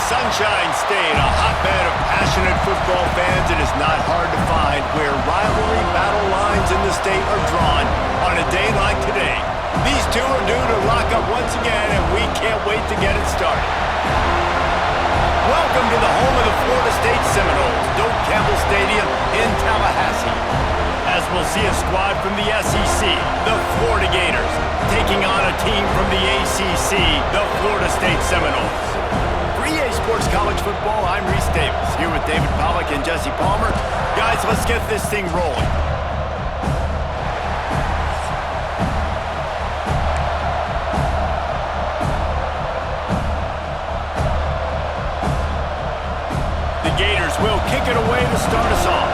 Sunshine State, a hotbed of passionate football fans. It is not hard to find where rivalry battle lines in the state are drawn on a day like today. These two are due to lock up once again, and we can't wait to get it started. Welcome to the home of the Florida State Seminoles, Doak Campbell Stadium in Tallahassee. As we'll see a squad from the SEC, the Florida Gators, taking on a team from the ACC, the Florida State Seminoles. For EA Sports College Football, I'm Reese Davis, here with David Pollack and Jesse Palmer. Guys, let's get this thing rolling. The Gators will kick it away to start us off.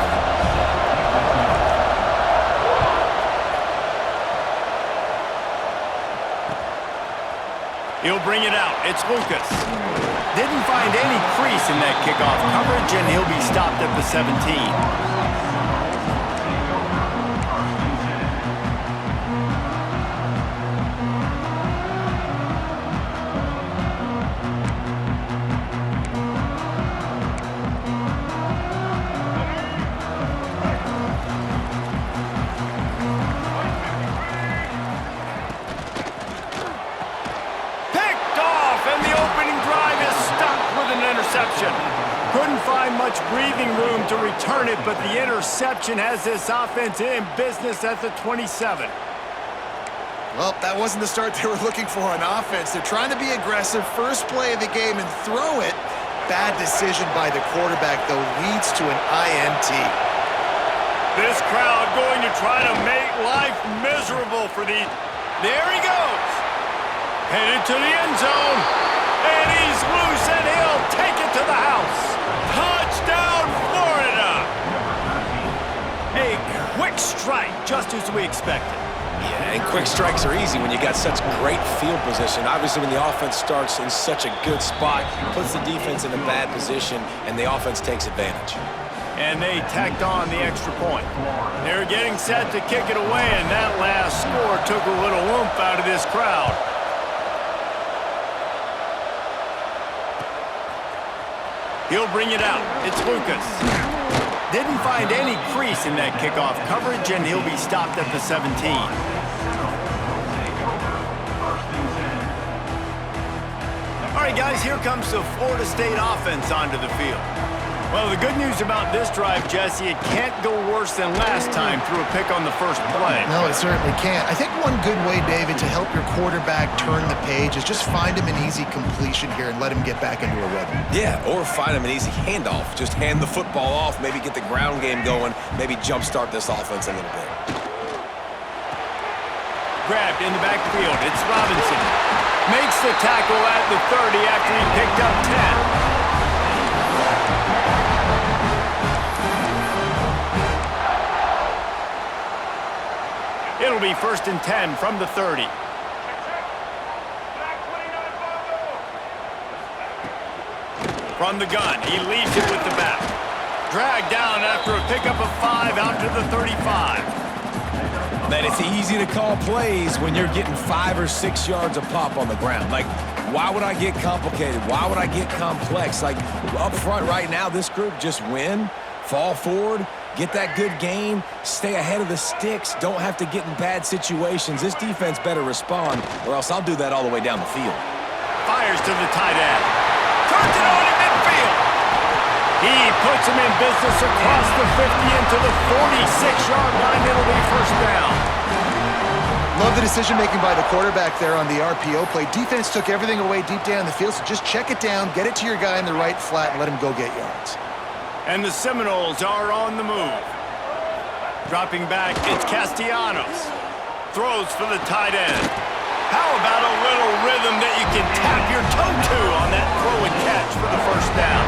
He'll bring it out. It's Lucas. Didn't find any crease in that kickoff coverage, and he'll be stopped at the 17. Couldn't find much breathing room to return it, but the interception has this offense in business at the 27. Well, that wasn't the start they were looking for on offense. They're trying to be aggressive. First play of the game and throw it. Bad decision by the quarterback, though, leads to an INT. This crowd going to try to make life miserable for the... There he goes. Headed to the end zone. And he's loose, and he'll take it to the house. Touchdown, Florida! A quick strike, just as we expected. Yeah, and quick strikes are easy when you got such great field position. Obviously, when the offense starts in such a good spot, puts the defense in a bad position, and the offense takes advantage. And they tacked on the extra point. They're getting set to kick it away, and that last score took a little oomph out of this crowd. He'll bring it out. It's Lucas. Didn't find any crease in that kickoff coverage, and he'll be stopped at the 17. All right, guys, here comes the Florida State offense onto the field. Well, the good news about this drive, Jesse, it can't go worse than last time through a pick on the first play. No, it certainly can't. I think one good way, David, to help your quarterback turn the page is just find him an easy completion here and let him get back into a rhythm. Yeah, or find him an easy handoff. Just hand the football off, maybe get the ground game going, maybe jumpstart this offense a little bit. Grabbed in the backfield. It's Robinson. Makes the tackle at the 30 after he picked up 10. It'll be 1st and 10 from the 30. From the gun, he leads it with the back. Dragged down after a pickup of 5 out to the 35. Man, it's easy to call plays when you're getting 5 or 6 yards of pop on the ground. Like, why would I get complicated? Why would I get complex? Like, up front right now, this group just win, fall forward, get that good gain, stay ahead of the sticks, don't have to get in bad situations. This defense better respond, or else I'll do that all the way down the field. Fires to the tight end. Turns it on in midfield. He puts him in business across the 50 into the 46-yard line. It'll be 1st down. Love the decision-making by the quarterback there on the RPO play. Defense took everything away deep down the field, so just check it down, get it to your guy in the right flat, and let him go get yards. And the Seminoles are on the move. Dropping back, it's Castellanos. Throws for the tight end. How about a little rhythm that you can tap your toe to on that throw and catch for the 1st down?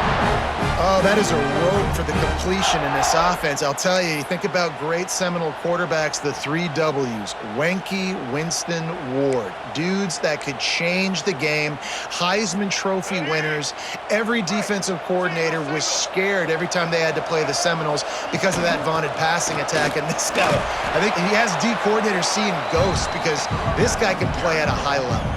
Oh, that is a rope for the completion in this offense. I'll tell you, you think about great Seminole quarterbacks, the 3 W's, Wenke, Winston, Ward. Dudes that could change the game, Heisman Trophy winners. Every defensive coordinator was scared every time they had to play the Seminoles because of that vaunted passing attack. And this guy, I think he has D coordinators seeing ghosts because this guy can play at a high level.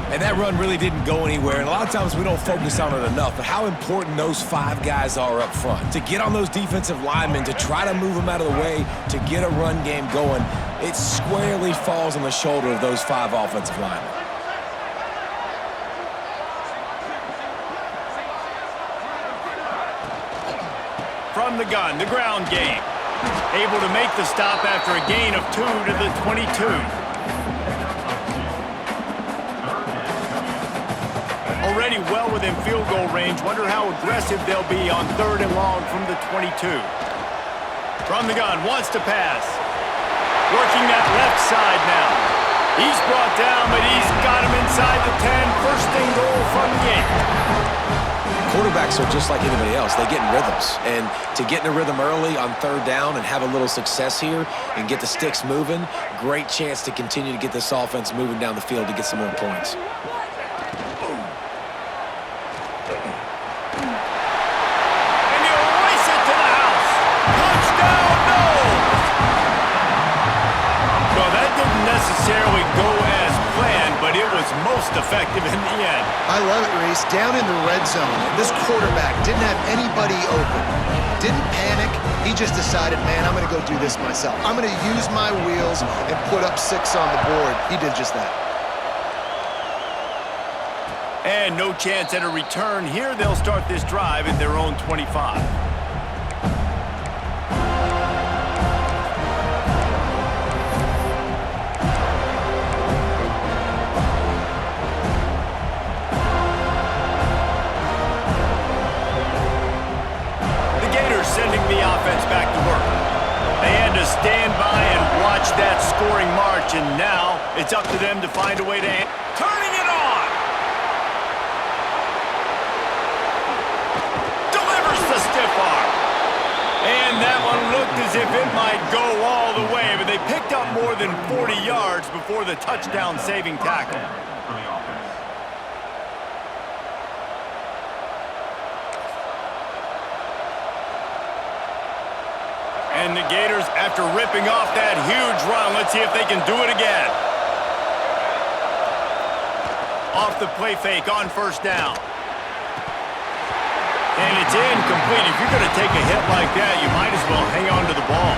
And that run really didn't go anywhere, and a lot of times we don't focus on it enough, but how important those 5 guys are up front. To get on those defensive linemen, to try to move them out of the way, to get a run game going, it squarely falls on the shoulder of those 5 offensive linemen. From the gun, the ground game. Able to make the stop after a gain of 2 to the 22. Already well within field goal range. Wonder how aggressive they'll be on 3rd and long from the 22. From the gun, wants to pass. Working that left side now. He's brought down, but he's got him inside the 10. First and goal from the 8. Quarterbacks are just like anybody else. They get in rhythms. And to get in a rhythm early on 3rd down and have a little success here and get the sticks moving, great chance to continue to get this offense moving down the field to get some more points. And he'll race it to the house. Touchdown, no! Well, that didn't necessarily go as planned, but it was most effective in the end. I love it, Reese. Down in the red zone, this quarterback didn't have anybody open. Didn't panic. He just decided, man, I'm going to go do this myself. I'm going to use my wheels and put up 6 on the board. He did just that. And no chance at a return here. They'll start this drive at their own 25. Sending the offense back to work. They had to stand by and watch that scoring march, and now it's up to them to find a way to turning it on. Delivers the stiff arm. And that one looked as if it might go all the way, but they picked up more than 40 yards before the touchdown-saving tackle. And the Gators, after ripping off that huge run, let's see if they can do it again. Off the play fake on 1st down. And it's incomplete. If you're going to take a hit like that, you might as well hang on to the ball.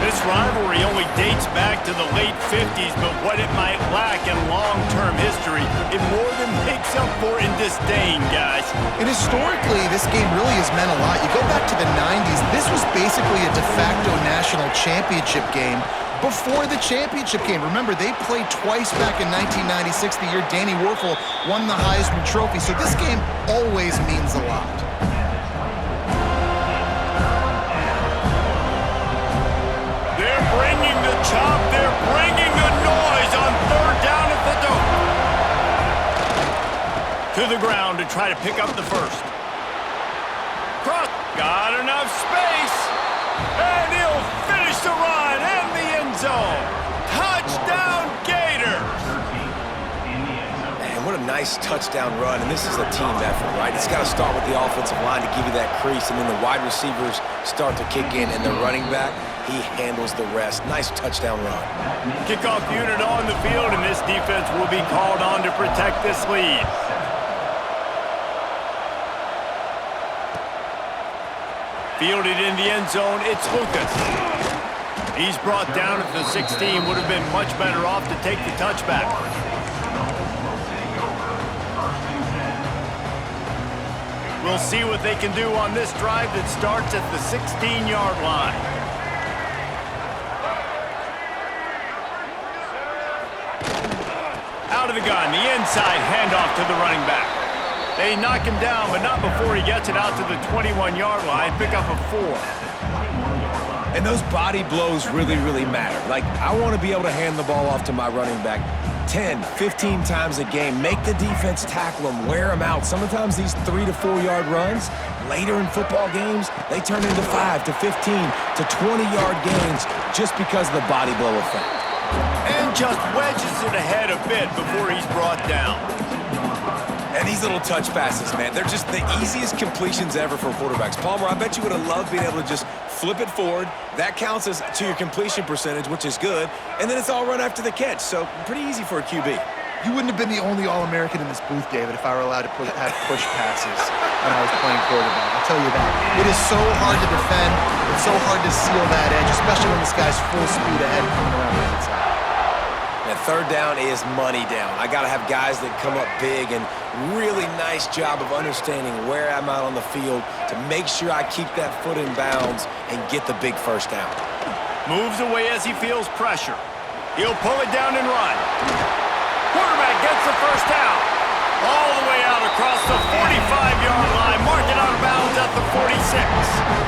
This rivalry only dates back to the late 50s, but what it might lack in long-term history, it more than makes up for in disdain, guys. And historically, this game really has meant a lot. You go back to the 90s, this was basically a de facto national championship game before the championship game. Remember, they played twice back in 1996, the year Danny Werfel won the Heisman Trophy. So this game always means a lot. They're bringing the chop. They're bringing the noise on 3rd down at the to the ground to try to pick up the 1st. Cross. Got enough space. And he'll finish the run in the end zone. Touchdown, Gators. Man, what a nice touchdown run, and this is a team effort, right? It's got to start with the offensive line to give you that crease, and then the wide receivers start to kick in, and the running back, he handles the rest. Nice touchdown run. Kickoff unit on the field, and this defense will be called on to protect this lead. Fielded in the end zone, it's Lucas. He's brought down at the 16. Would have been much better off to take the touchback. We'll see what they can do on this drive that starts at the 16-yard line. Out of the gun, the inside handoff to the running back. They knock him down, but not before he gets it out to the 21-yard line. Pick up a 4. And those body blows really, really matter. Like, I want to be able to hand the ball off to my running back 10, 15 times a game. Make the defense tackle them, wear them out. Sometimes these 3 to 4 yard runs, later in football games, they turn into 5 to 15 to 20-yard gains just because of the body blow effect. And just wedges it ahead a bit before he's brought down. And these little touch passes, man, they're just the easiest completions ever for quarterbacks. Palmer, I bet you would have loved being able to just flip it forward. That counts as to your completion percentage, which is good. And then it's all run after the catch, so pretty easy for a QB. You wouldn't have been the only All-American in this booth, David, if I were allowed to have push passes when I was playing quarterback. I'll tell you that. It is so hard to defend. It's so hard to seal that edge, especially when this guy's full speed ahead coming around the outside. That third down is money down. I got to have guys that come up big, and really nice job of understanding where I'm out on the field to make sure I keep that foot in bounds and get the big first down. Moves away as he feels pressure. He'll pull it down and run. Quarterback gets the first down. All the way out across the 45-yard line. Marking out of bounds at the 46.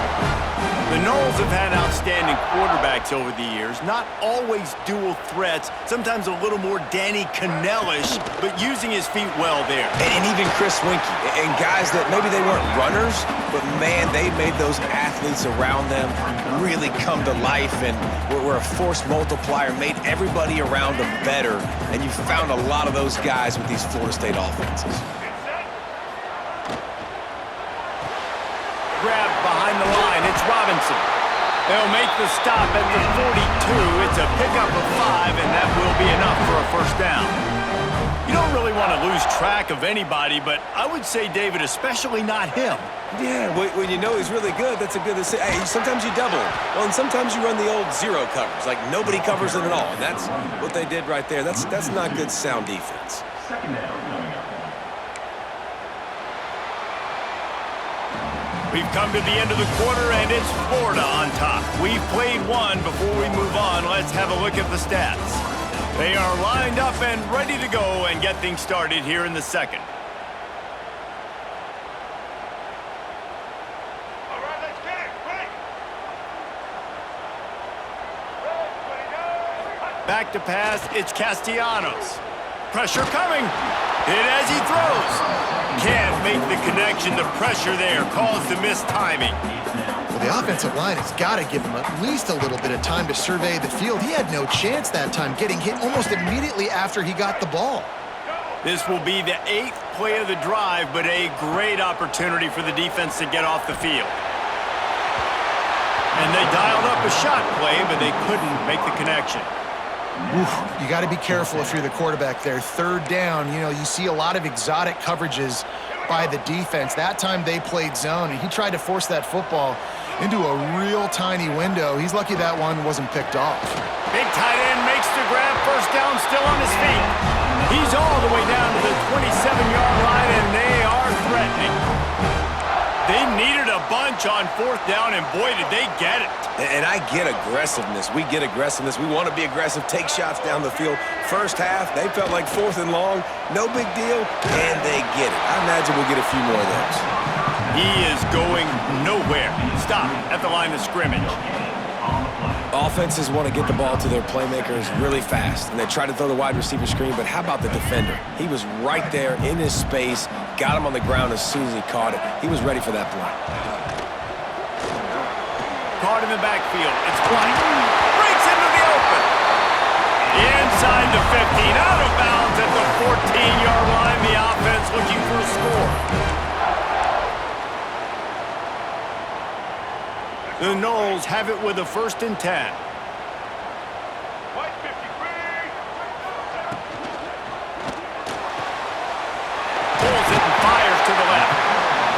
The Noles have had outstanding quarterbacks over the years. Not always dual threats. Sometimes a little more Danny Cannell-ish, but using his feet well there. And even Chris Winkie. And guys that maybe they weren't runners, but man, they made those athletes around them really come to life and were a force multiplier, made everybody around them better. And you found a lot of those guys with these Florida State offenses. Grab behind the line. It's Robinson. They'll make the stop at the 42. It's a pickup of 5, and that will be enough for a first down. You don't really want to lose track of anybody, but I would say, David, especially not him. Yeah, when you know he's really good, that's a good thing. Hey, sometimes you double him. Well, and sometimes you run the old zero coverage, like nobody covers it at all. And that's what they did right there. That's not good sound defense. We've come to the end of the quarter, and it's Florida on top. We've played one. Before we move on, let's have a look at the stats. They are lined up and ready to go and get things started here in the second. All right, let's get it. Ready. Back to pass, it's Castellanos. Pressure coming. Hit as he throws. Can't make the connection. The pressure there caused the missed timing. Well, the offensive line has got to give him at least a little bit of time to survey the field. He had no chance that time, getting hit almost immediately after he got the ball. This will be the 8th play of the drive, but a great opportunity for the defense to get off the field. And they dialed up a shot play, but they couldn't make the connection. Oof, you got to be careful if you're the quarterback there. Third down, you see a lot of exotic coverages by the defense. That time they played zone, and he tried to force that football into a real tiny window. He's lucky that one wasn't picked off. Big tight end makes the grab. First down, still on his feet. He's all the way down to the 27-yard line, and they are threatening. They needed a bunch on 4th down, and boy, did they get it. And I get aggressiveness. We get aggressiveness. We want to be aggressive, take shots down the field. First half, they felt like 4th and long. No big deal, and they get it. I imagine we'll get a few more of those. He is going nowhere. Stop at the line of scrimmage. Offenses want to get the ball to their playmakers really fast, and they try to throw the wide receiver screen, but how about the defender? He was right there in his space, got him on the ground as soon as he caught it. He was ready for that play. Caught in the backfield. It's White. Breaks into the open. Inside the 15. Out of bounds at the 14-yard line. The offense looking for a score. The Noles have it with a 1st and 10. White 53. Pulls it and fires to the left.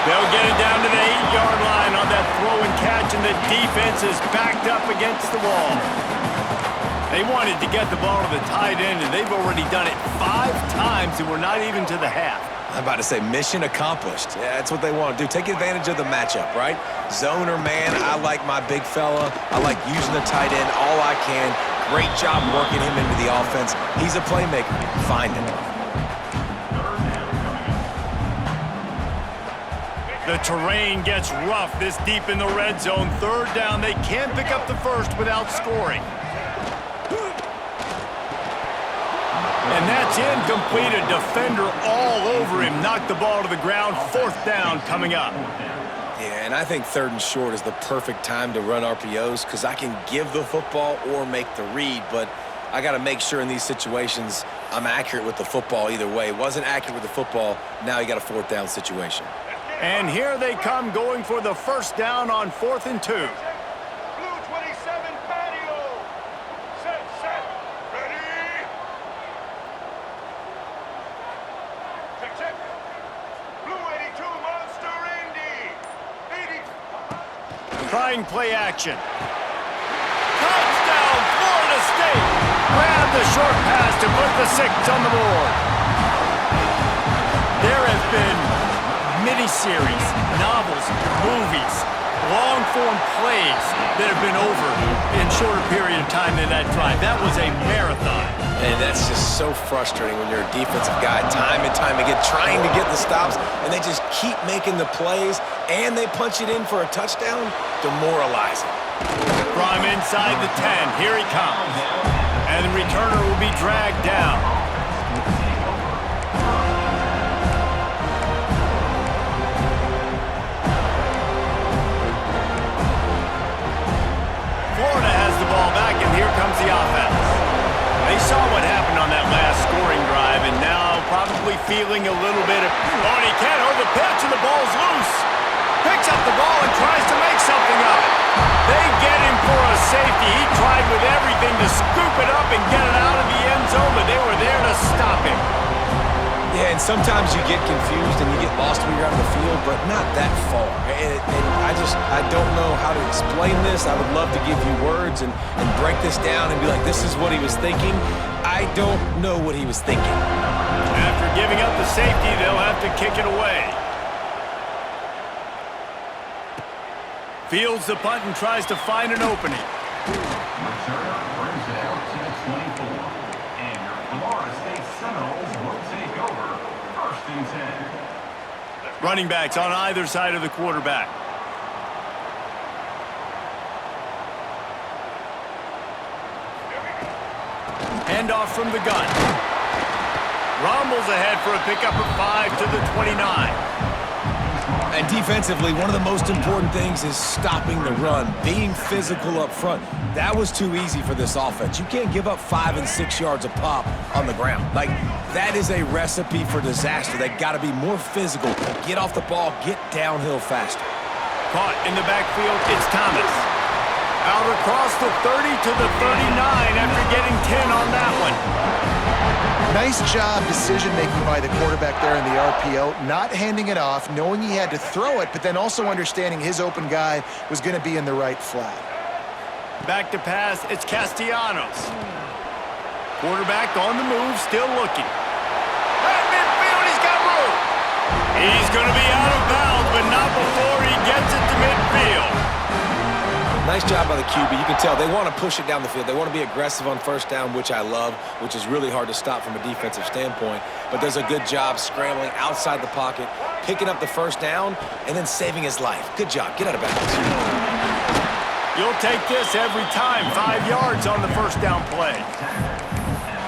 They'll get it down to the 8-yard line on that throw and catch, and the defense is backed up against the wall. They wanted to get the ball to the tight end, and they've already done it 5 times, and we're not even to the half. I'm about to say mission accomplished. Yeah, that's what they want to do. Take advantage of the matchup, right? Zone or man, I like my big fella. I like using the tight end all I can. Great job working him into the offense. He's a playmaker. Find him. The terrain gets rough this deep in the red zone. 3rd down. They can't pick up the first without scoring. And that's incomplete. A defender all over him. Knocked the ball to the ground. 4th down coming up. Yeah, and I think 3rd and short is the perfect time to run RPOs because I can give the football or make the read, but I got to make sure in these situations I'm accurate with the football either way. Wasn't accurate with the football. Now you got a 4th down situation. And here they come going for the first down on 4th and 2. Blue 27 patio. Set. Ready. trying play action. Touchdown, Florida State! Grab the short pass to put the 6 on the board. There have been miniseries, novels, movies, long-form plays that have been over in shorter period of time than that drive. That was a marathon. And that's just so frustrating when you're a defensive guy, time and time again, trying to get the stops, and they just keep making the plays, and they punch it in for a touchdown. Demoralizing. From inside the 10, here he comes. And the returner will be dragged down. Florida has the ball back, and here comes the offense. They saw what happened on that last scoring drive, and now probably feeling a little bit of... Oh, and he can't hold the pitch, and the ball's loose. Picks up the ball and tries to make something of it. They get him for a safety. He tried with everything to scoop it up and get it out of the end zone, but they were there to stop him. Yeah, and sometimes you get confused and you get lost when you're out of the field, but not that far. And I don't know how to explain this. I would love to give you words and break this down and be like, this is what he was thinking. I don't know what he was thinking. After giving up the safety, they'll have to kick it away. Fields the punt and tries to find an opening. Returner brings it out to the 24. And your Florida State Seminoles will take over 1st and 10. Running backs on either side of the quarterback. Handoff from the gun. Rommel's ahead for a pickup of 5 to the 29. And defensively, one of the most important things is stopping the run, being physical up front. That was too easy for this offense. You can't give up 5 and 6 yards a pop on the ground. Like, that is a recipe for disaster. They got to be more physical, get off the ball, get downhill faster. Caught in the backfield, it's Thomas. Out across the 30 to the 39 after getting 10 on that one. Nice job decision-making by the quarterback there in the RPO, not handing it off, knowing he had to throw it, but then also understanding his open guy was going to be in the right flat. Back to pass, it's Castellanos. Quarterback on the move, still looking. At midfield, he's got room. He's going to be out of bounds, but not before he gets it to midfield. Nice job by the QB. You can tell they want to push it down the field. They want to be aggressive on first down, which I love, which is really hard to stop from a defensive standpoint. But does a good job scrambling outside the pocket, picking up the first down, and then saving his life. Good job. Get out of bounds. You'll take this every time. 5 yards on the first down play.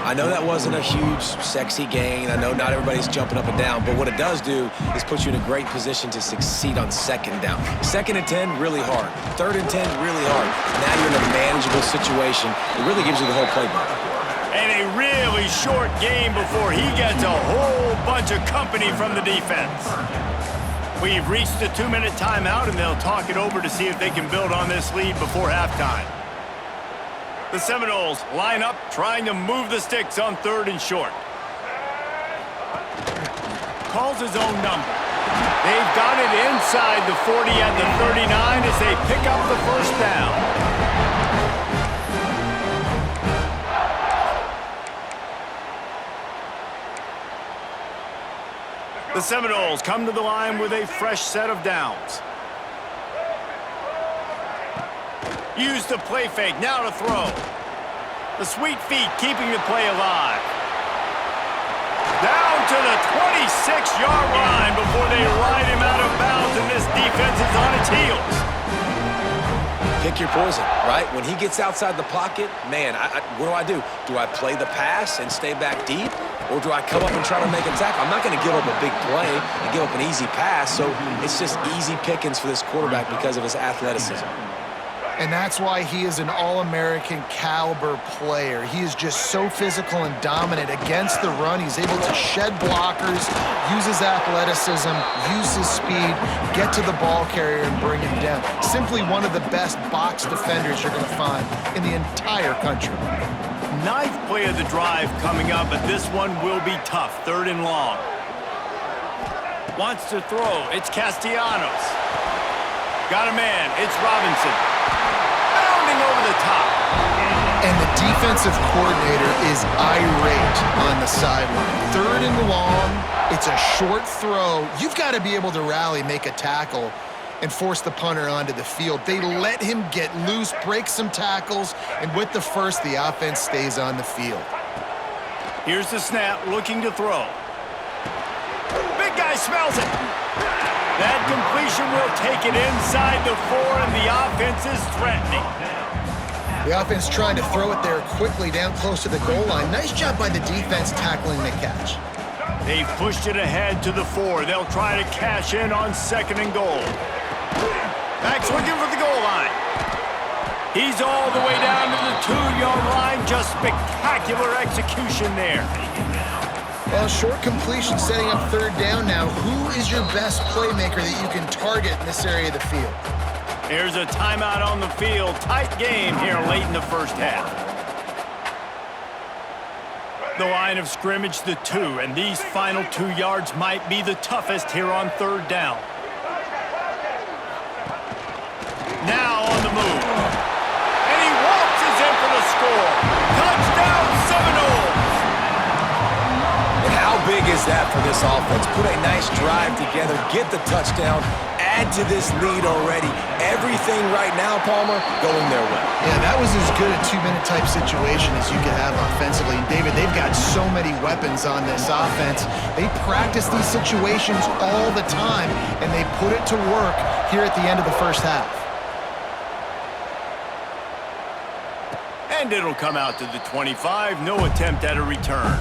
I know that wasn't a huge, sexy gain. I know not everybody's jumping up and down, but what it does do is put you in a great position to succeed on 2nd down. 2nd and 10, really hard. 3rd and 10, really hard. Now you're in a manageable situation. It really gives you the whole playbook. And a really short game before he gets a whole bunch of company from the defense. We've reached the 2-minute timeout, and they'll talk it over to see if they can build on this lead before halftime. The Seminoles line up, trying to move the sticks on 3rd and short. Calls his own number. They've got it inside the 40 at the 39 as they pick up the first down. The Seminoles come to the line with a fresh set of downs. Use the play fake, now to throw. The sweet feet keeping the play alive. Down to the 26-yard line before they ride him out of bounds, and this defense is on its heels. Pick your poison, right? When he gets outside the pocket, man, what do? Do I play the pass and stay back deep? Or do I come up and try to make a tackle? I'm not going to give up a big play and give up an easy pass, so it's just easy pickings for this quarterback because of his athleticism. And that's why he is an All-American caliber player. He is just so physical and dominant against the run. He's able to shed blockers, use his athleticism, use his speed, get to the ball carrier and bring him down. Simply one of the best box defenders you're going to find in the entire country. 9th play of the drive coming up, but this one will be tough. 3rd and long. Wants to throw. It's Castellanos. Got a man. It's Robinson. Bounding over the top. And the defensive coordinator is irate on the sideline. 3rd and long. It's a short throw. You've got to be able to rally, make a tackle, and force the punter onto the field. They let him get loose, break some tackles, and with the first, the offense stays on the field. Here's the snap, looking to throw. Big guy smells it. That completion will take it inside the 4, and the offense is threatening. The offense trying to throw it there quickly down close to the goal line. Nice job by the defense tackling the catch. They've pushed it ahead to the 4. They'll try to cash in on 2nd and goal. Back's looking for the goal line. He's all the way down to the 2-yard line. Just spectacular execution there. Well, short completion setting up 3rd down now. Who is your best playmaker that you can target in this area of the field? Here's a timeout on the field. Tight game here late in the first half. The line of scrimmage, the 2, and these final 2 yards might be the toughest here on 3rd down. Now on the move. And he waltzes in for the score. Touchdown Seminoles! And how big is that for this offense? Put a nice drive together, get the touchdown, add to this lead already. Everything right now, Palmer, going their way. Yeah, that was as good a 2-minute type situation as you could have offensively. And David, they've got so many weapons on this offense. They practice these situations all the time, and they put it to work here at the end of the first half. And it'll come out to the 25. No attempt at a return.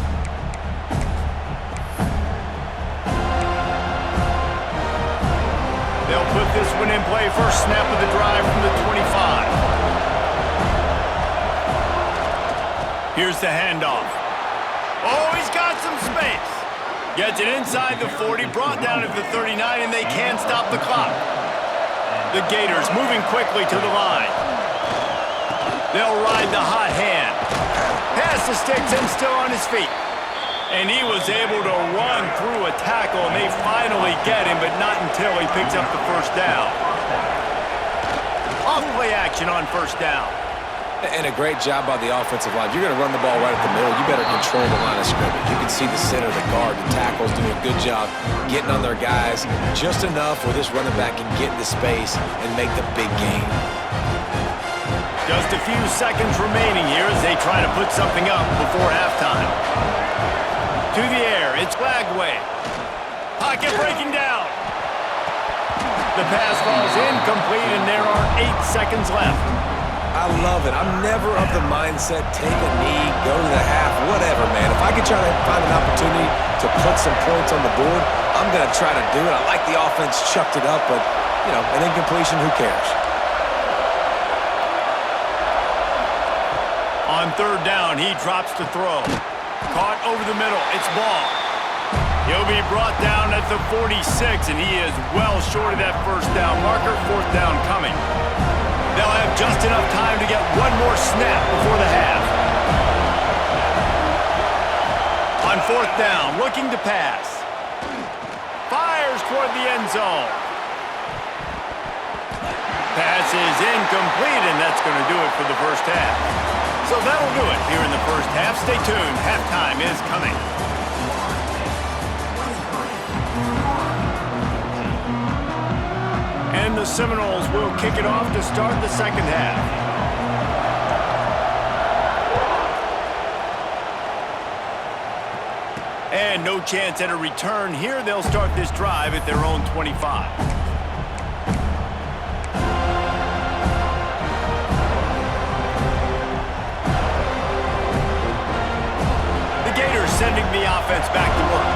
They'll put this one in play. First snap of the drive from the 25. Here's the handoff. Oh, he's got some space. Gets it inside the 40, brought down at the 39, and they can't stop the clock. The Gators moving quickly to the line. They'll ride the hot hand. Pass the sticks and still on his feet. And he was able to run through a tackle, and they finally get him, but not until he picks up the first down. Off-play action on first down. And a great job by the offensive line. You're going to run the ball right at the middle. You better control the line of scrimmage. You can see the center, the guard, the tackles doing a good job getting on their guys just enough where this running back can get into space and make the big game. Just a few seconds remaining here as they try to put something up before halftime. To the air, it's Lagway. Pocket breaking down. The pass falls incomplete, and there are 8 seconds left. I love it. I'm never of the mindset, take a knee, go to the half, whatever, man. If I could try to find an opportunity to put some points on the board, I'm going to try to do it. I like the offense chucked it up, but, you know, an incompletion, who cares? On 3rd down, he drops to throw. Caught over the middle. It's ball. He'll be brought down at the 46, and he is well short of that first down marker. 4th down coming. They'll have just enough time to get one more snap before the half. On 4th down, looking to pass. Fires toward the end zone. Pass is incomplete, and that's going to do it for the first half. So that'll do it here in the first half. Stay tuned. Halftime is coming. And the Seminoles will kick it off to start the second half. And no chance at a return here. They'll start this drive at their own 25. Sending the offense back to work.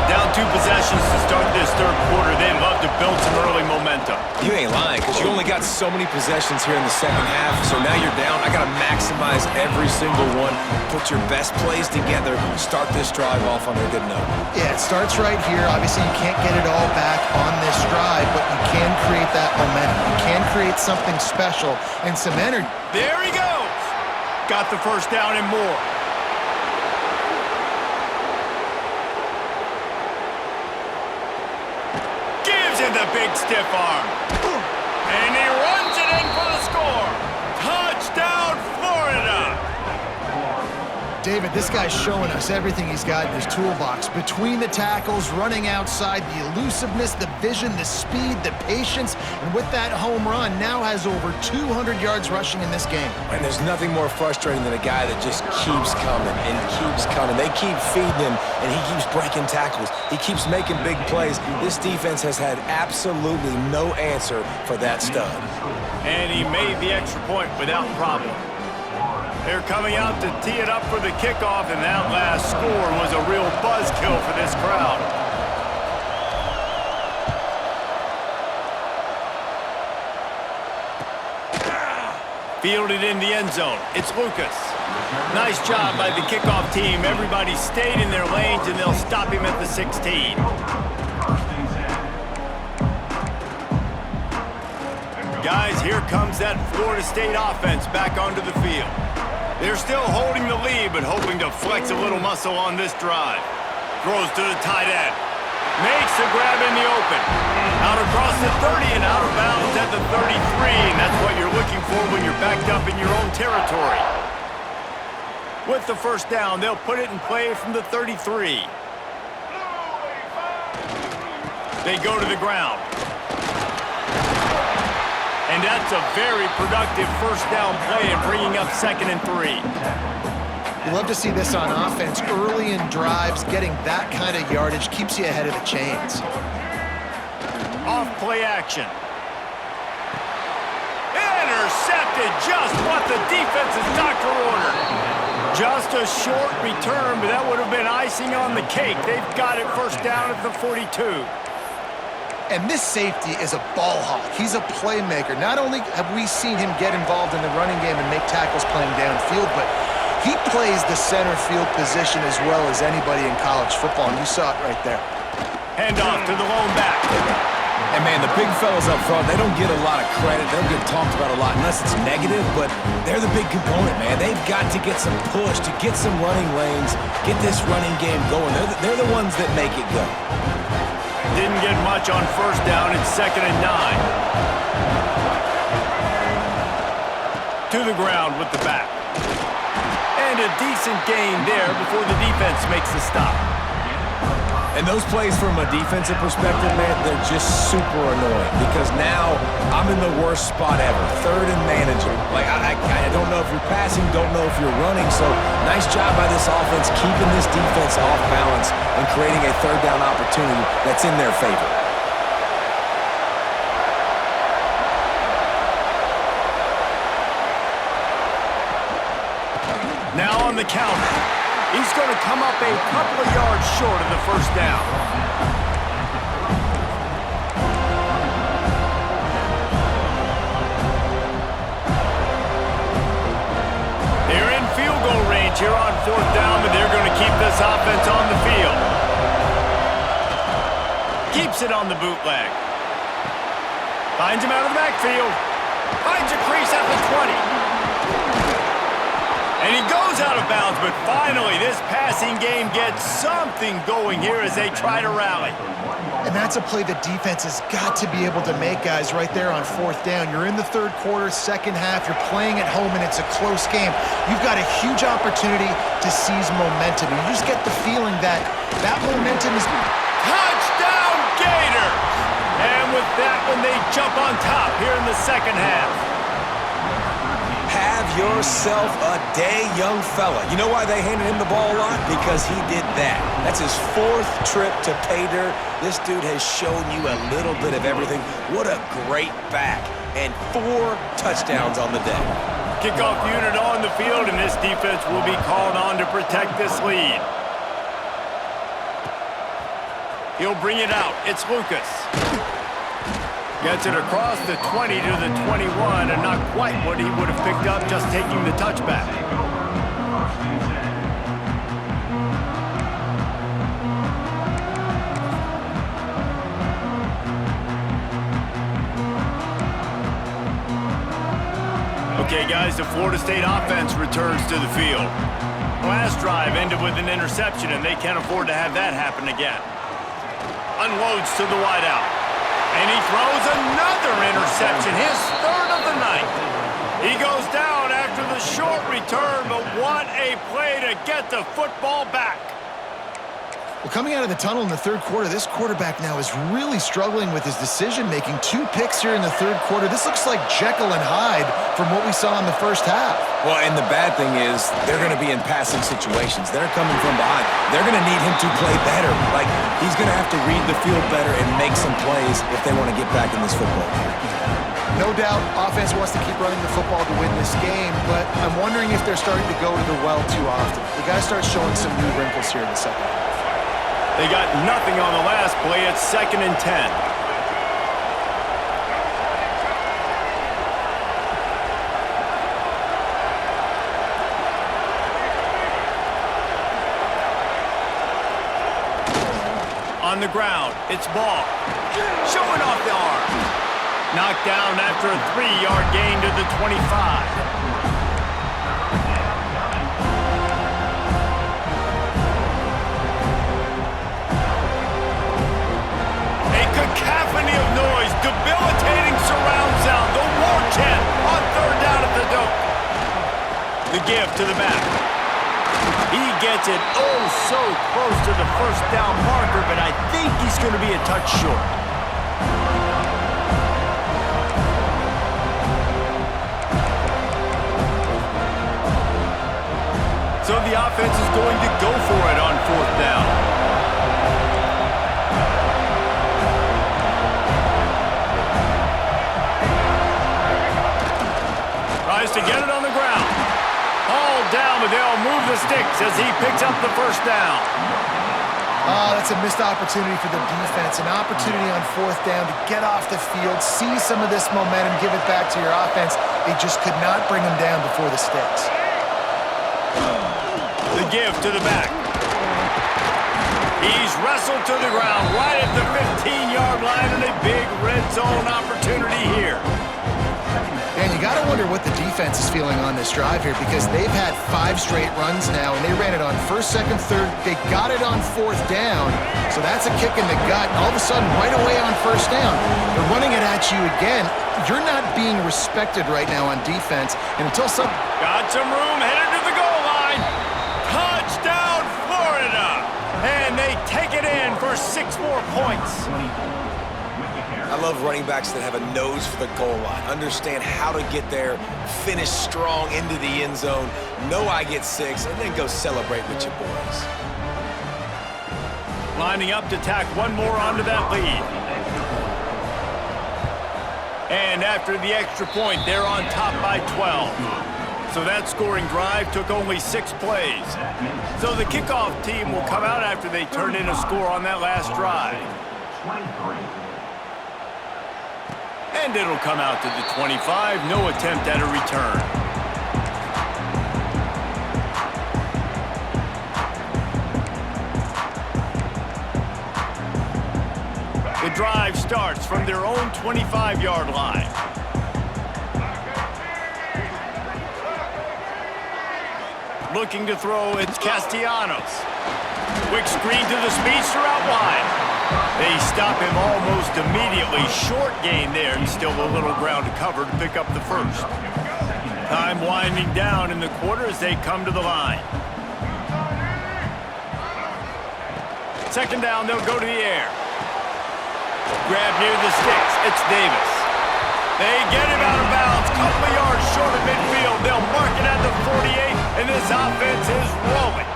Down 2 possessions to start this 3rd quarter. They'd love to build some early momentum. You ain't lying, because you only got so many possessions here in the second half, so now you're down. I got to maximize every single one. Put your best plays together. Start this drive off on a good note. Yeah, it starts right here. Obviously, you can't get it all back on this drive, but you can create that momentum. You can create something special and some energy. There he goes. Got the first down and more. The big stiff arm. And he runs it in for the score. Touchdown, Florida! David, this guy's showing us everything he's got in his toolbox. Between the tackles, running outside, the elusiveness, the vision, the speed, the patience, and with that home run, now has over 200 yards rushing in this game. And there's nothing more frustrating than a guy that just keeps coming and keeps coming. They keep feeding him, and he keeps breaking tackles. He keeps making big plays. This defense has had absolutely no answer for that stud. And he made the extra point without problem. They're coming out to tee it up for the kickoff, and that last score was a real buzzkill for this crowd. Fielded in the end zone. It's Lucas. Nice job by the kickoff team. Everybody stayed in their lanes, and they'll stop him at the 16. Guys, here comes that Florida State offense back onto the field. They're still holding the lead, but hoping to flex a little muscle on this drive. Throws to the tight end. Makes the grab in the open. Out across the 30 and out of bounds at the 33, and that's what you're looking for when you're backed up in your own territory. With the first down, they'll put it in play from the 33. They go to the ground. And that's a very productive first down play and bringing up 2nd and 3. You love to see this on offense. Early in drives, getting that kind of yardage keeps you ahead of the chains. Off play action. Intercepted, just what the defense's doctor ordered. Just a short return, but that would have been icing on the cake. They've got it first down at the 42. And this safety is a ball hawk. He's a playmaker. Not only have we seen him get involved in the running game and make tackles playing downfield, but he plays the center field position as well as anybody in college football, and you saw it right there. Hand off to the lone back. And, man, the big fellas up front, they don't get a lot of credit. They don't get talked about a lot unless it's negative, but they're the big component, man. They've got to get some push, to get some running lanes, get this running game going. They're the ones that make it go. Didn't get much on first down. It's 2nd and 9. To the ground with the back. And a decent gain there before the defense makes the stop. And those plays from a defensive perspective, man, they're just super annoying because now I'm in the worst spot ever, 3rd and manager. Like, I don't know if you're passing, don't know if you're running, so nice job by this offense keeping this defense off balance and creating a 3rd down opportunity that's in their favor. Now on the counter. He's going to come up a couple of yards short of the first down. They're in field goal range here on 4th down, but they're going to keep this offense on the field. Keeps it on the bootleg. Finds him out of the backfield. Finds a crease at the 20. And he goes out of bounds, but finally this passing game gets something going here as they try to rally. And that's a play the defense has got to be able to make, guys, right there on 4th down. You're in the 3rd quarter, 2nd half. You're playing at home, and it's a close game. You've got a huge opportunity to seize momentum. You just get the feeling that that momentum is... Touchdown, Gators! And with that one, they jump on top here in the 2nd half. Have yourself a day, young fella. You know why they handed him the ball a lot? Because he did that. That's his 4th trip to pay dirt. This dude has shown you a little bit of everything. What a great back. And 4 touchdowns on the day. Kickoff unit on the field, and this defense will be called on to protect this lead. He'll bring it out. It's Lucas. Gets it across the 20 to the 21, and not quite what he would have picked up just taking the touchback. Okay, guys, the Florida State offense returns to the field. Last drive ended with an interception, and they can't afford to have that happen again. Unloads to the wideout. And he throws another interception, his third of the night. He goes down after the short return, but what a play to get the football back. Well, coming out of the tunnel in the third quarter, this quarterback now is really struggling with his decision-making. 2 picks here in the third quarter. This looks like Jekyll and Hyde from what we saw in the first half. Well, and the bad thing is they're going to be in passing situations. They're coming from behind. They're going to need him to play better. Like, he's going to have to read the field better and make some plays if they want to get back in this football game. No doubt, offense wants to keep running the football to win this game, but I'm wondering if they're starting to go to the well too often. They got to start showing some new wrinkles here in the second half. They got nothing on the last play. It's 2nd and 10. On the ground, it's Ball. Showing off the arm. Knocked down after a 3-yard gain to the 25. Cacophony of noise, debilitating surround sound, the war chant on 3rd down at the dope. The give to the back. He gets it oh so close to the 1st down marker, but I think he's going to be a touch short. So the offense is going to go for it on 4th down. To get it on the ground. Hauled down, but they'll move the sticks as he picks up the 1st down. Oh, that's a missed opportunity for the defense. An opportunity on 4th down to get off the field, see some of this momentum, give it back to your offense. They just could not bring him down before the sticks. The give to the back. He's wrestled to the ground right at the 15-yard line, and a big red zone opportunity here. And you got to wonder what the defense is feeling on this drive here, because they've had 5 straight runs now, and they ran it on 1st, 2nd, 3rd. They got it on 4th down, so that's a kick in the gut. And all of a sudden, right away on 1st down, they're running it at you again. You're not being respected right now on defense, and until some... Got some room, headed to the goal line. Touchdown, Florida! And they take it in for 6 more points. I love running backs that have a nose for the goal line, understand how to get there, finish strong into the end zone, know I get 6, and then go celebrate with your boys. Lining up to tack one more onto that lead. And after the extra point, they're on top by 12. So that scoring drive took only 6 plays. So the kickoff team will come out after they turn in a score on that last drive. And it'll come out to the 25, no attempt at a return. The drive starts from their own 25-yard line. Looking to throw, it's Castellanos. Quick screen to the speedster out wide. They stop him almost immediately. Short gain there, and still a little ground to cover to pick up the 1st. Time winding down in the quarter as they come to the line. 2nd down, they'll go to the air. Grab near the sticks, it's Davis. They get him out of bounds, couple of yards short of midfield. They'll mark it at the 48, and this offense is rolling.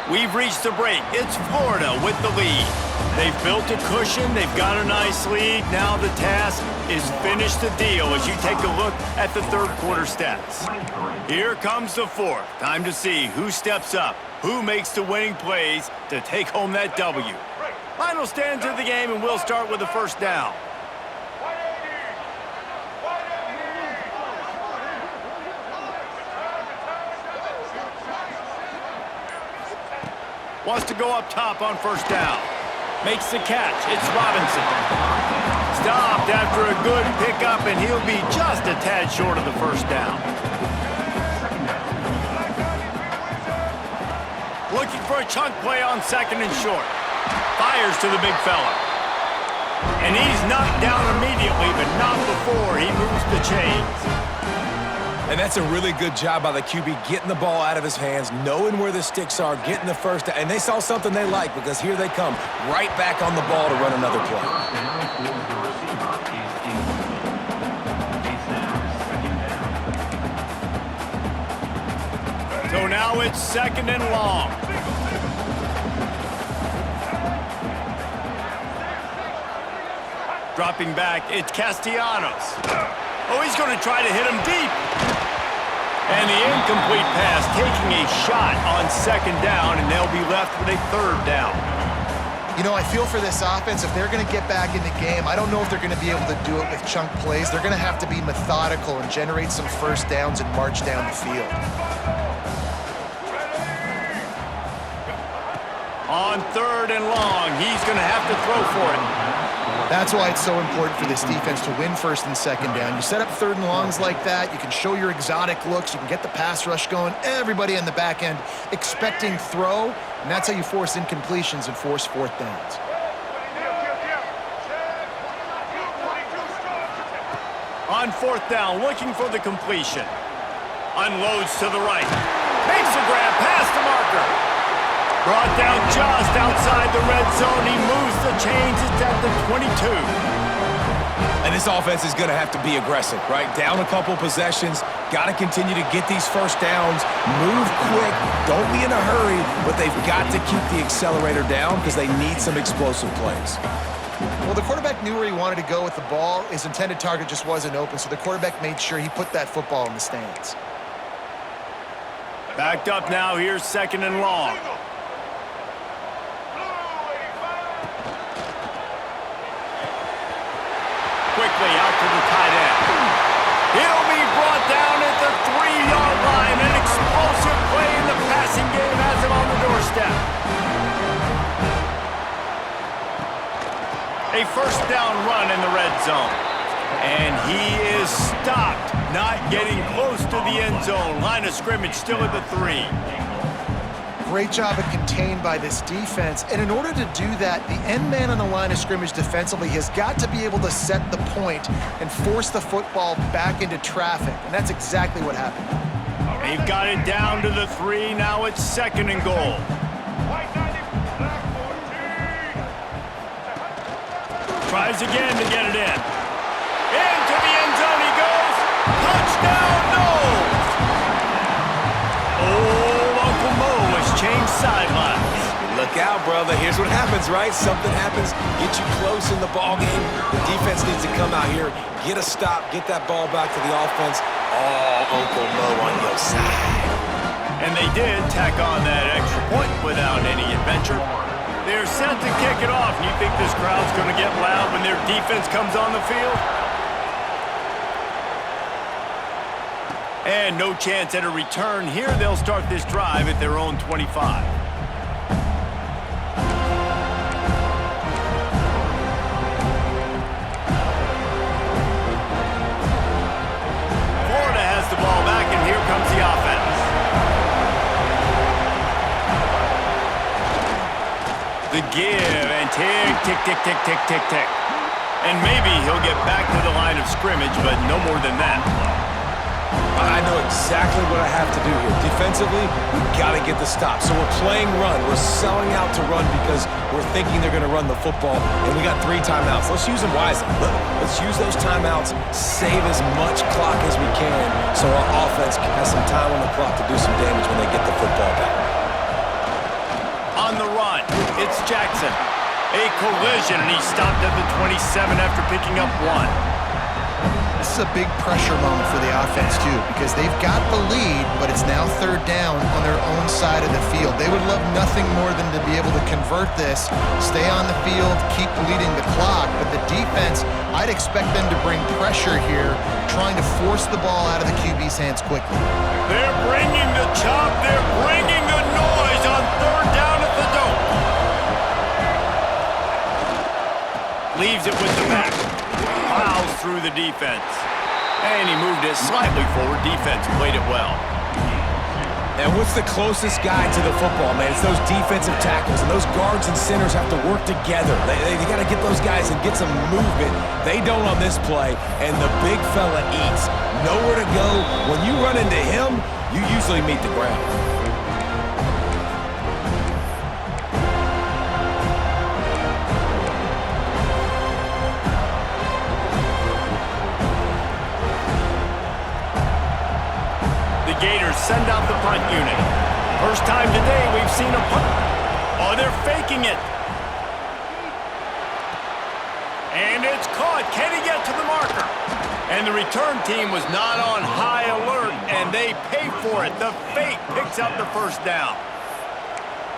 We've reached the break. It's Florida with the lead. They've built a cushion. They've got a nice lead. Now the task is finish the deal as you take a look at the 3rd quarter stats. Here comes the 4th. Time to see who steps up, who makes the winning plays to take home that W. Final stands of the game, and we'll start with the 1st down. Wants to go up top on 1st down. Makes the catch. It's Robinson. Stopped after a good pickup, and he'll be just a tad short of the 1st down. for a chunk play on second and short. Fires to the big fella. And he's knocked down immediately, but not before he moves the chains. And that's a really good job by the QB, getting the ball out of his hands, knowing where the sticks are, getting the first down. And they saw something they like, because here they come, right back on the ball to run another play. First down for the receiver is incomplete. It's now second down. So now it's second and long. Dropping back, it's Castellanos. Oh, he's going to try to hit him deep. And the incomplete pass taking a shot on second down, and they'll be left with a third down. You know, I feel for this offense, if they're going to get back in the game, I don't know if they're going to be able to do it with chunk plays. They're going to have to be methodical and generate some first downs and march down the field. On third and long, he's going to have to throw for it. That's why it's so important for this defense to win first and second down. You set up third and longs like that, you can show your exotic looks, you can get the pass rush going, everybody on the back end expecting throw, and that's how you force incompletions and force fourth downs. On fourth down, looking for the completion. Unloads to the right. Makes a grab past the marker. Brought down just outside the red zone. He moves the chains. It's at the 22. And this offense is going to have to be aggressive, right? Down a couple possessions. Got to continue to get these first downs. Move quick. Don't be in a hurry. But they've got to keep the accelerator down because they need some explosive plays. Well, the quarterback knew where he wanted to go with the ball. His intended target just wasn't open, so the quarterback made sure he put that football in the stands. Backed up now. Here's second and long. Quickly out to the tight end. He'll be brought down at the 3-yard line. An explosive play in the passing game has him on the doorstep. A first down run in the red zone. And he is stopped, not getting close to the end zone. Line of scrimmage still at the 3. Great job of contained by this defense. And in order to do that, the end man on the line of scrimmage defensively has got to be able to set the point and force the football back into traffic. And that's exactly what happened. They've got it down to the 3. Now it's second and goal. Tries again to get it in. Into the end zone he goes. Touchdown, Knowles! Old Uncle Mo has changed sidelines. Look out, brother. Here's what happens, right? Something happens, get you close in the ball game. The defense needs to come out here, get a stop, get that ball back to the offense. Oh, Uncle Mo on your side. And they did tack on that extra point without any adventure. They're set to kick it off. And you think this crowd's going to get loud when their defense comes on the field? And no chance at a return here. They'll start this drive at their own 25. Florida has the ball back, and here comes the offense. The give, and tick, tick, tick, tick, tick, tick, tick. And maybe he'll get back to the line of scrimmage, but no more than that. I know exactly what I have to do here. Defensively, we've got to get the stop. So we're playing run. We're selling out to run because we're thinking they're going to run the football, and we got 3 timeouts. Let's use them wisely. Let's use those timeouts, save as much clock as we can so our offense has some time on the clock to do some damage when they get the football back. On the run, it's Jackson. A collision, and he stopped at the 27 after picking up 1. This is a big pressure moment for the offense, too, because they've got the lead, but it's now third down on their own side of the field. They would love nothing more than to be able to convert this, stay on the field, keep bleeding the clock. But the defense, I'd expect them to bring pressure here, trying to force the ball out of the QB's hands quickly. They're bringing the chop. They're bringing the noise on third down at the dome. Leaves it with the back. Plows through the defense. And he moved it slightly forward. Defense played it well. And what's the closest guy to the football, man? It's those defensive tackles, and those guards and centers have to work together. They got to get those guys and get some movement. They don't on this play, and the big fella eats. Nowhere to go. When you run into him, you usually meet the ground. Gators send out the punt unit. First time today we've seen a punt. Oh, they're faking it. And it's caught. Can he get to the marker? And the return team was not on high alert, and they pay for it. The fake picks up the first down.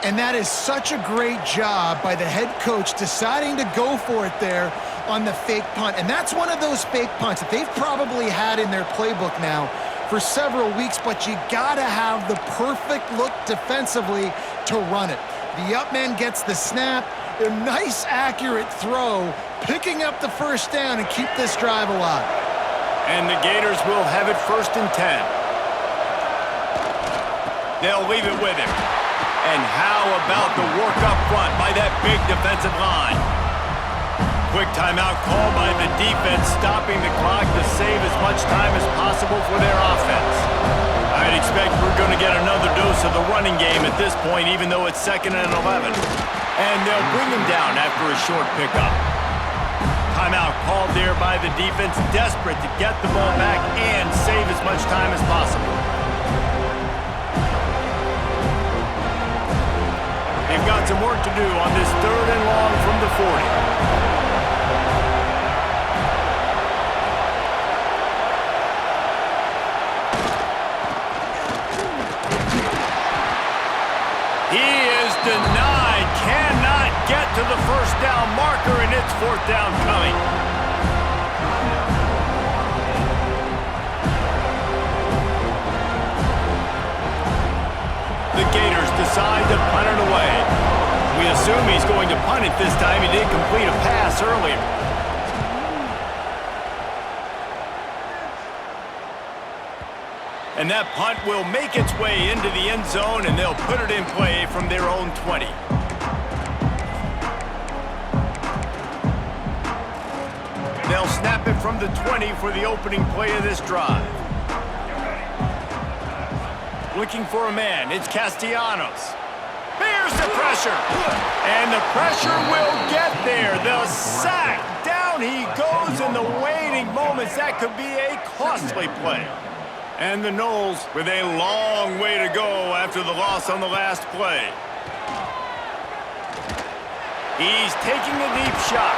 And that is such a great job by the head coach deciding to go for it there on the fake punt. And that's one of those fake punts that they've probably had in their playbook now for several weeks, but you gotta have the perfect look defensively to run it. The up man gets the snap, a nice accurate throw, picking up the first down and keep this drive alive. And the Gators will have it 1st and 10. They'll leave it with him. And how about the work up front by that big defensive line? Quick timeout call by the defense, stopping the clock to save as much time as possible for their offense. I'd expect we're going to get another dose of the running game at this point, even though it's 2nd and 11. And they'll bring him down after a short pickup. Timeout called there by the defense, desperate to get the ball back and save as much time as possible. They've got some work to do on this 3rd and long from the 40. Denied, cannot get to the first down marker, and it's 4th down coming. The Gators decide to punt it away. We assume he's going to punt it this time. He did complete a pass earlier. And that punt will make its way into the end zone, and they'll put it in play from their own 20. They'll snap it from the 20 for the opening play of this drive. Looking for a man, it's Castellanos. There's the pressure. And the pressure will get there. The sack. Down he goes in the waiting moments. That could be a costly play. And the Noles with a long way to go after the loss on the last play. He's taking a deep shot.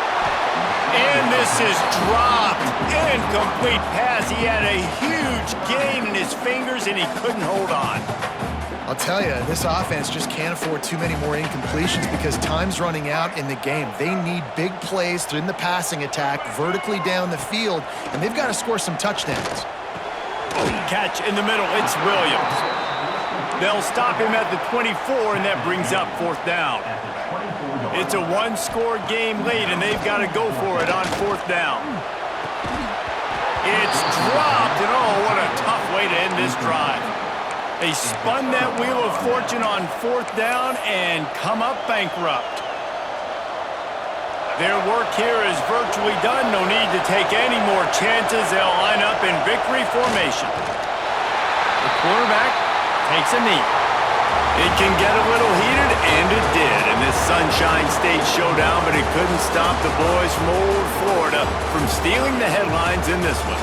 And this is dropped. Incomplete pass. He had a huge gain in his fingers and he couldn't hold on. I'll tell you, this offense just can't afford too many more incompletions because time's running out in the game. They need big plays in the passing attack, vertically down the field, and they've got to score some touchdowns. Catch in the middle, it's Williams. They'll stop him at the 24, and that brings up 4th down. It's a one-score game late, and they've got to go for it on 4th down. It's dropped, and oh, what a tough way to end this drive. They spun that wheel of fortune on 4th down and come up bankrupt. Their work here is virtually done. No need to take any more chances. They'll line up in victory formation. The quarterback takes a knee. It can get a little heated, and it did in this Sunshine State showdown, but it couldn't stop the boys from old Florida from stealing the headlines in this one.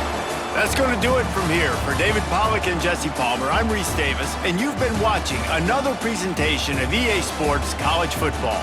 That's going to do it from here. For David Pollack and Jesse Palmer, I'm Reese Davis, and you've been watching another presentation of EA Sports College Football.